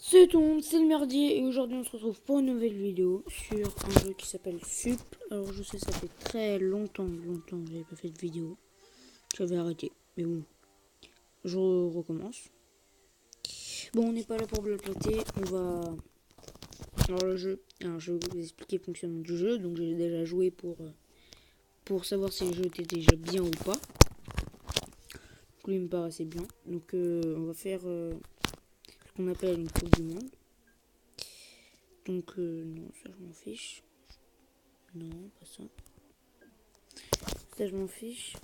C'est tout le monde, c'est le merdier et aujourd'hui on se retrouve pour une nouvelle vidéo sur un jeu qui s'appelle Sup. Alors je sais, ça fait très longtemps que j'avais pas fait de vidéo. J'avais arrêté, mais bon, je recommence. Bon, on n'est pas là pour blablablater, on va... Alors le jeu, alors je vais vous expliquer le fonctionnement du jeu. Donc j'ai déjà joué pour savoir si le jeu était déjà bien ou pas. Donc lui il me paraissait bien. Donc on va faire ce qu'on appelle une coupe du monde. Donc non, ça je m'en fiche. Non, pas ça. Ça je m'en fiche.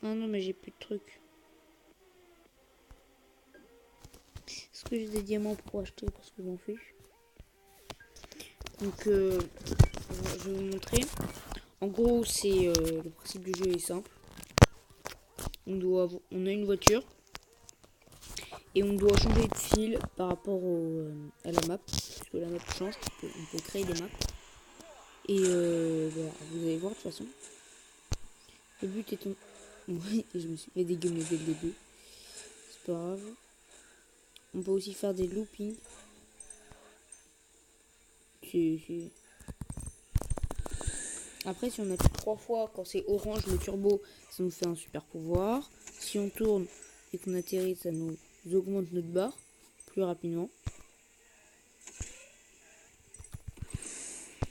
Ah non, mais j'ai plus de trucs. Est-ce que j'ai des diamants pour acheter? Parce que je m'en fiche. Donc je vais vous montrer. En gros, c'est le principe du jeu est simple. On a une voiture et on doit changer de fil par rapport à la map, parce que la map change. On peut créer des maps. Et voilà, vous allez voir de toute façon. Le but est oui, je me suis fait dégommer dès le début. C'est pas grave. On peut aussi faire des loopings. Après, si on appuie 3 fois, quand c'est orange le turbo, ça nous fait un super pouvoir. Si on tourne et qu'on atterrit, ça nous augmente notre barre plus rapidement.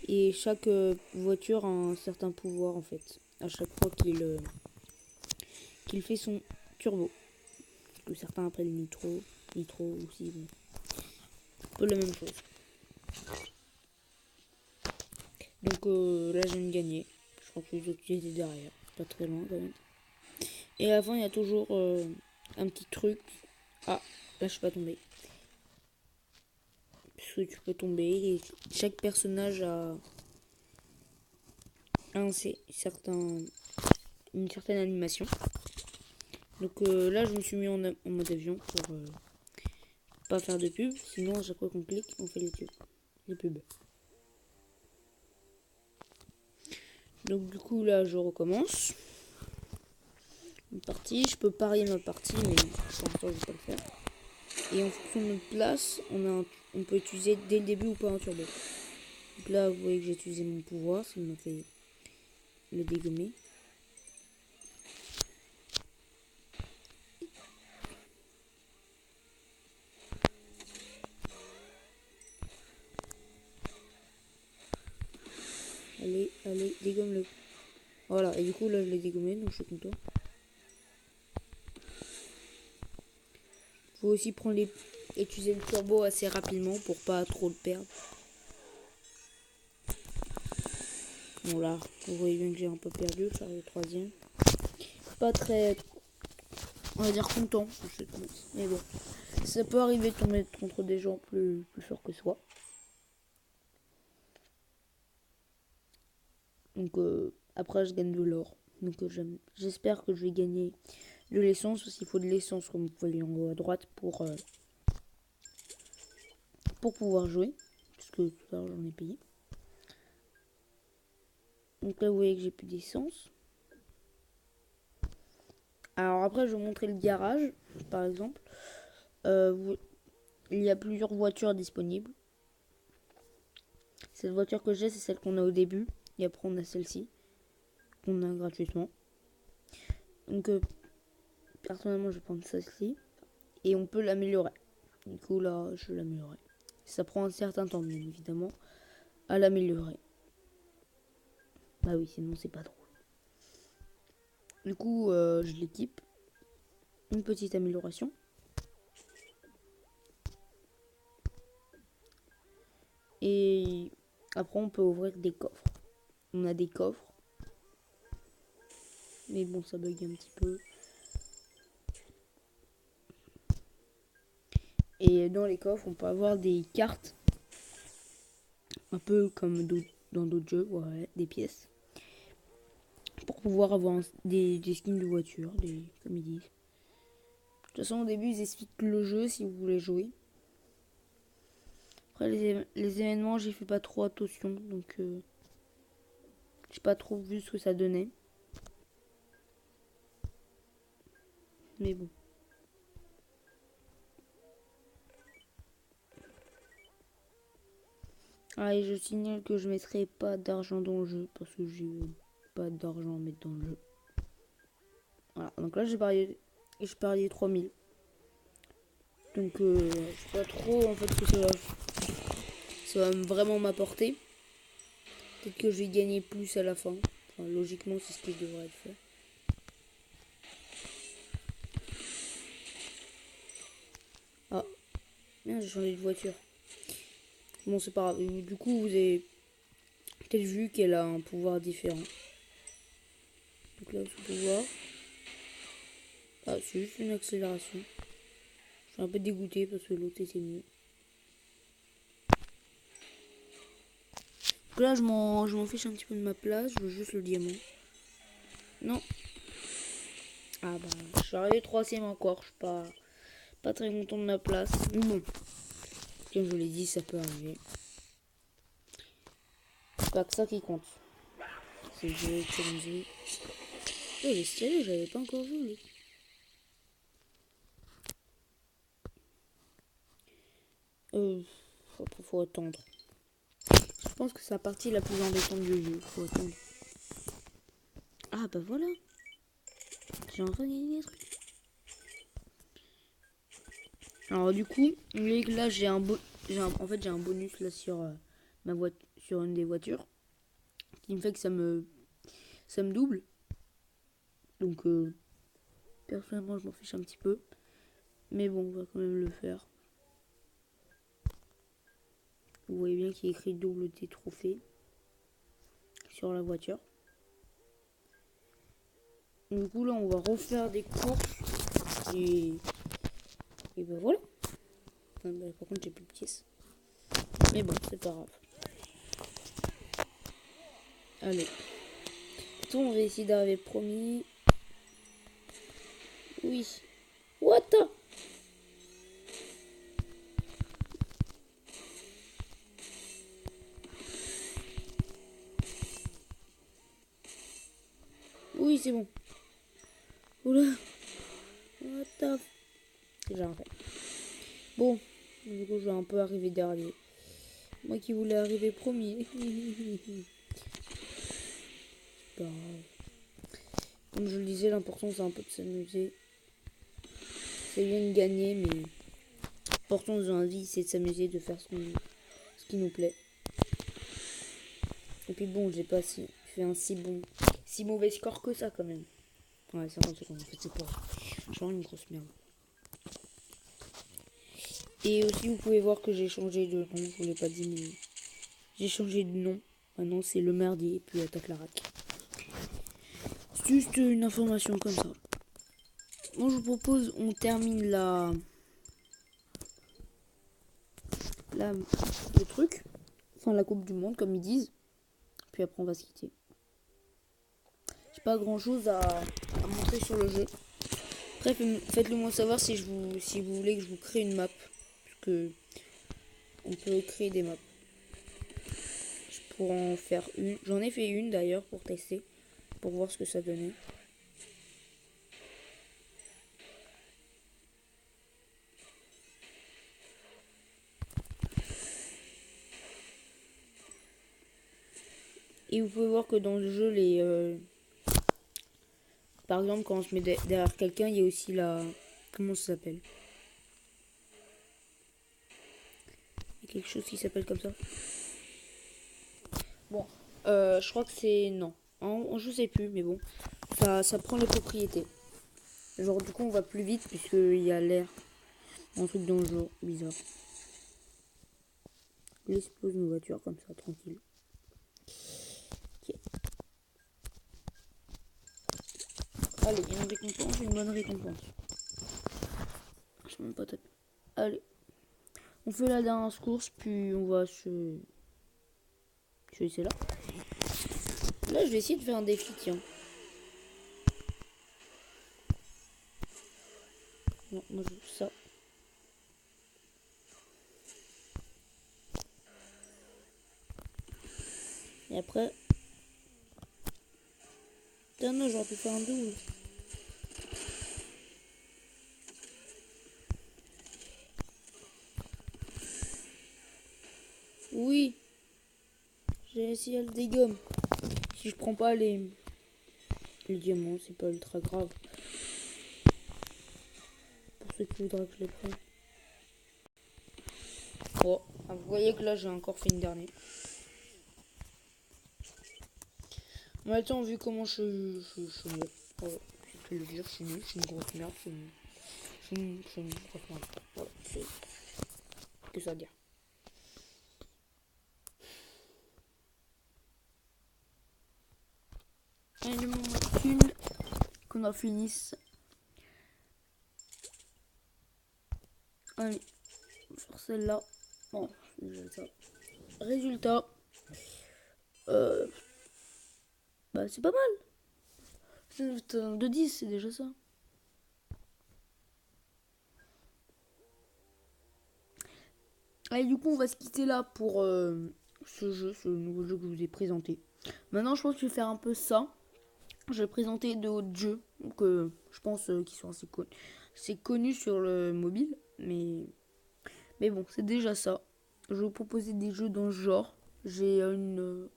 Et chaque voiture a un certain pouvoir en fait, à chaque fois qu'il fait son turbo. Que certains appellent nitro aussi, bon. Un peu la même chose. Donc là, je viens de gagner. Je crois que les autres étaient derrière, pas très loin quand même. Et à la fin, il y a toujours un petit truc. Ah, là, je suis pas tombé. Puisque tu peux tomber et chaque personnage a une certaine animation. Donc là, je me suis mis en mode avion pour pas faire de pub. Sinon, à chaque fois qu'on clique, on fait les pubs. Donc du coup, là, je recommence. Une partie, je peux parier ma partie, mais pour l'instant, je vais pas le faire. Et en fonction de notre place, on peut utiliser dès le début ou pas un turbo. Donc là, vous voyez que j'ai utilisé mon pouvoir, ça m'a fait le dégommer. Allez, dégomme-le. Voilà, et du coup, là, je l'ai dégommé, donc je suis content. Faut aussi utiliser le turbo assez rapidement pour pas trop le perdre. Bon là, vous voyez bien que j'ai un peu perdu, ça arrive au 3ème. Pas très, on va dire content, mais bon. Ça peut arriver de tomber contre des gens plus forts que soi. Donc après je gagne de l'or. Donc j'espère que je vais gagner de l'essence, parce qu'il faut de l'essence comme vous voyez en haut à droite pour pouvoir jouer. Parce que tout à l'heure j'en ai payé. Donc là vous voyez que j'ai plus d'essence. Alors après je vais vous montrer le garage par exemple. Il y a plusieurs voitures disponibles. Cette voiture que j'ai, c'est celle qu'on a au début. Et après on a celle-ci qu'on a gratuitement. Donc personnellement je vais prendre celle-ci. Et on peut l'améliorer. Du coup là je l'améliorerai. Ça prend un certain temps bien évidemment à l'améliorer. Bah oui, sinon c'est pas drôle. Du coup je l'équipe. Une petite amélioration. Et après on peut ouvrir des coffres. On a des coffres. Mais bon, ça bug un petit peu. Et dans les coffres, on peut avoir des cartes. Un peu comme dans d'autres jeux, ouais, des pièces. Pour pouvoir avoir des skins de voiture, comme ils disent. De toute façon, au début, ils expliquent le jeu si vous voulez jouer. Après, les événements, j'ai fait pas trop attention. Donc, j'ai pas trop vu ce que ça donnait. Mais bon. Ah, et je signale que je mettrai pas d'argent dans le jeu parce que j'ai pas d'argent à mettre dans le jeu. Voilà, donc là j'ai parié 3000. Donc je sais pas trop en fait ce que ça va vraiment m'apporter. Peut-être que je vais gagner plus à la fin. Enfin, logiquement c'est ce qui devrait être fait. Ah, merde, j'ai changé de voiture. Bon, c'est pas grave. Du coup, vous avez peut-être vu qu'elle a un pouvoir différent. Donc là, ce pouvoir. Ah, c'est juste une accélération. Je suis un peu dégoûté parce que l'autre était mieux. Donc là, je m'en fiche un petit peu de ma place. Je veux juste le diamant. Non. Ah bah, je suis arrivé troisième encore. Je suis pas très content de ma place. Mais bon, comme je l'ai dit, ça peut arriver. C'est pas que ça qui compte. C'est que j'ai utilisé. Oh, il est stylé, j'avais pas encore vu lui. Faut attendre. Je pense que c'est la partie la plus embêtante du jeu. Faut attendre. Ah bah voilà. J'ai enfin gagné des trucs. Alors du coup, là j'ai un bonus là sur sur une des voitures qui me fait que ça me double. Donc personnellement je m'en fiche un petit peu, mais bon on va quand même le faire. Vous voyez bien qu'il est écrit double T trophée sur la voiture. Du coup là on va refaire des courses et ben voilà. Par contre j'ai plus de pièces, mais bon c'est pas grave. Allez, on va essayer d'arriver premier. Oui. What the... Oui, c'est bon. Oula. What the... J'ai rien fait. Bon, du coup, je vais un peu arriver dernier. Moi qui voulais arriver premier. C'est pas grave. Comme je le disais, l'important c'est un peu de s'amuser. C'est bien de gagner, mais l'important dans la vie, c'est de s'amuser, de faire ce qui nous plaît. Et puis bon, j'ai pas fait un si mauvais score que ça quand même. Ouais, 50 secondes, en fait, c'est pas genre une grosse merde. Et aussi, vous pouvez voir que j'ai changé de nom, je vous l'ai pas dit, mais j'ai changé de nom. Maintenant, c'est le merdier, puis attaque la raque. C'est juste une information comme ça. Moi, je vous propose, on termine le truc. Enfin, la Coupe du Monde, comme ils disent. Puis après, on va se quitter. J'ai pas grand chose à montrer sur le jeu. Après, faites-le moi savoir si vous voulez que je vous crée une map. Parce que on peut créer des maps. Je pourrais en faire une. J'en ai fait une d'ailleurs pour tester. Pour voir ce que ça donnait. Et vous pouvez voir que dans le jeu, par exemple, quand on se met derrière quelqu'un, il y a aussi la... Comment ça s'appelle? Il y a quelque chose qui s'appelle comme ça. Bon, je crois que c'est... Non. Je sais plus, mais bon. Ça prend les propriétés. Genre, du coup, on va plus vite puisqu'il y a l'air. Un truc dans le jeu bizarre. On laisse poser nos voitures comme ça, tranquille. Ok. Allez, il y a une récompense, une bonne récompense. Je sais même pas taper. Allez. On fait la dernière course, puis on va se... Je vais essayer là. Là, je vais essayer de faire un défi, tiens. Non, moi je veux ça. Et après... Putain, non, j'aurais pu faire un double. Oui. j'ai essayé elle dégomme. Si je prends pas les diamants, c'est pas ultra grave. Pour ceux qui voudraient que je les prenne. Oh, vous voyez que là j'ai encore fait une dernière. Mais attends, vu comment je suis nul. Voilà, je peux le dire, je suis nul, je suis une grosse merde, je suis une grosse merde. Voilà, c'est que ça à dire. Allez, il m'en reste une qu'on a finisse. Allez, sur celle-là. Bon, déjà ça. Résultat. Bah c'est pas mal. C'est de 10, c'est déjà ça. Allez, du coup, on va se quitter là pour ce nouveau jeu que je vous ai présenté. Maintenant, je pense que je vais faire un peu ça. Je vais présenter d'autres jeux que je pense qui sont assez connus sur le mobile. Mais bon, c'est déjà ça. Je vais vous proposer des jeux dans ce genre. J'ai une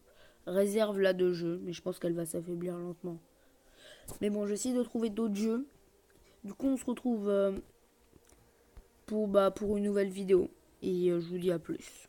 réserve là de jeux, mais je pense qu'elle va s'affaiblir lentement. Mais bon, j'essaie de trouver d'autres jeux. Du coup, on se retrouve pour une nouvelle vidéo. Et je vous dis à plus.